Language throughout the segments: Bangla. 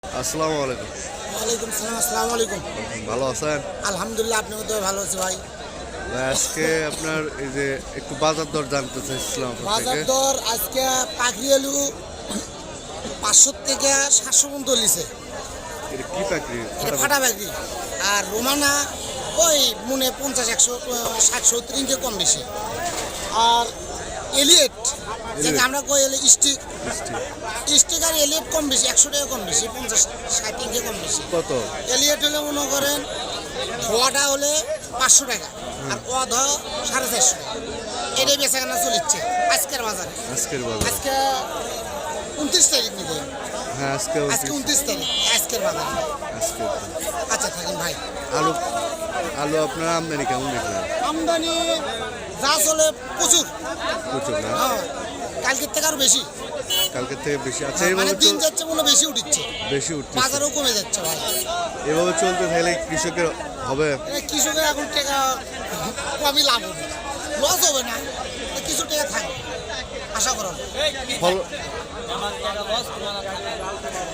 আসসালামু আলাইকুম। ওয়ালাইকুম সালাম। আসসালামু আলাইকুম। ভালো আছেন? আলহামদুলিল্লাহ, আপনিও তো ভালো আছে ভাই। ভাই, আজকে আপনার এই যে একটু বাজার দর জানতে চাইছিলাম আপনার বাজার থেকে। দর আজকে পাখি আলু 500 থেকে 700 পর্যন্ত লিছে। এটা কি পাখি? এটা ফাটা পাখি। আর রোমানা ওই মনে 50 100 60 70 ইঞ্চি কম বেশি। আর এলিয়েট যেটা আমরা কই স্টিক আর এলিয়েট কম বেশি 100 টাকা কম বেশি, 50 60 ইঞ্চি কম বেশি। কত? এলিয়েট হলে মনে করেন ধোয়াটা হলে 500 টাকা আর অধ 450 টাকা। এটাই বেচা কেনা চলিচ্ছে আজকের বাজারে। আজকের বাজার? আজকে 29 তারিখ নিবে। হ্যাঁ, আজকে আজকে 29 তারিখ আজকের বাজারে। আজকে আচ্ছা থাকেন ভাই। আলু আলু আপনার আমদানি কেমন দেখলেন? আমদানি যা চলে প্রচুর। প্রচুর না? হ্যাঁ, কালকের থেকে আরো বেশি। কালকের থেকে বেশি? আচ্ছা, মানে এইভাবে দিন যাচ্ছে মনে বেশি উঠছে, বেশি উঠছে। বাজারও কমে যাচ্ছে ভাই। এভাবে চলতে থাকলে কৃষকের হবে? কৃষকের এখন টাকা কমই লাভ হবে, লস হবে না, কিছু টাকা থাকবে আশা করা যায়। ফল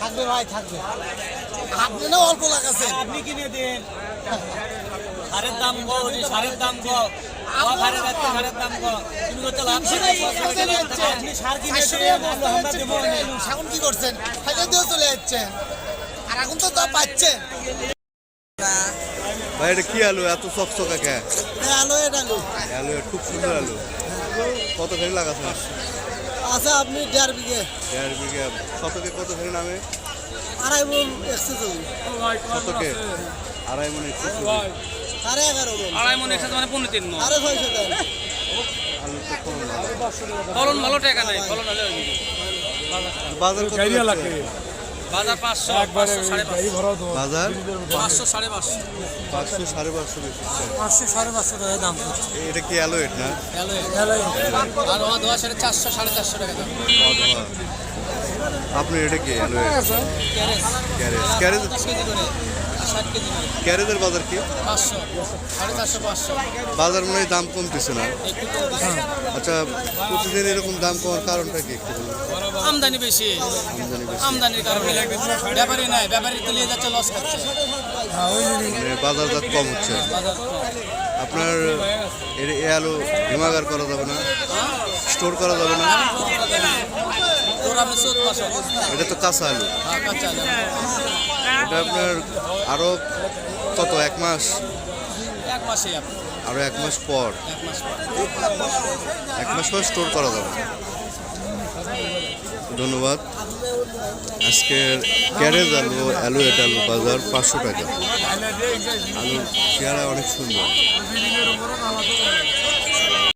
থাকবে ভাই, থাকবে। আপনি না অল্প লাগাচ্ছেন, আপনি কিনে দেন। সারের দাম কম, সারের দাম কম, সারের দাম কম। তুমি করতে লাভ আপনি সার কিনে দেন, আমরা দেবো না। এখন কি করছেন? ফাইলে দিয়েও চলে যাচ্ছেন, আর এখন তো তা পাচ্ছেন। ভাই, এটা কি আলু এত চকচকা কে? আলো এটা আলু আলু খুব সুন্দর আলু। কত খানি লাগাছেন? আচ্ছা, আপনি 1.5 বিঘে 1.5 বিঘা। শতকে কত খানি নামে? 2.5 মণ এক্সেস শতকে 2.5 মণ একটু। 11.5 মণ 2.5 মণ একসাথে মানে 15 মণ। 650 দেন। আলু তো কম না। ফলন ভালো টাকা নাই, ফলন হলে বাজার কত যাচ্ছে? বাজার 500 500 বাজার 550 550 500 550 বেশি। 500 টাকা দাম। এটা কি অ্যালোয়েট না? আর ওয়া দোয়া 450 450 টাকা দাম। অথবা আপনি এটা কি অ্যালোয়েট? ক্যারেজ ক্যারেজ 50 কেজি করে 60 কেজি করে ক্যারেজের বাজার কি? 500 450 500 বাজার মনে হয় দাম কমতেছে না। একটু কম বেশি। আচ্ছা, প্রতিদিন এরকম দাম কমার কারণটা কি একটু বলুন? আমদানি বেশি, আমদানি বেশি। আমদানির কারণে ব্যাপারী নাই, ব্যাপারী তো নিয়ে যাচ্ছে, লস খাচ্ছে। মানে বাজারজাত কম হচ্ছে। বাজার আপনার এ আলু হিমাগার করা যাবে না? স্টোর করা যাবে না? তোর আপনি 14 মাস এটা তো কাঁচা আলু। কাঁচা এটা আপনার আরো কত, 1 মাস? 1 মাসে আপনি আরো 1 মাস পর? 1 মাস 1 মাস পর স্টোর করা যাবে। ধন্যবাদ। আজকের ক্যারেজ আলু অ্যালোয়েট আলু বাজার 500 টাকা। আলুর চেহারা অনেক সুন্দর।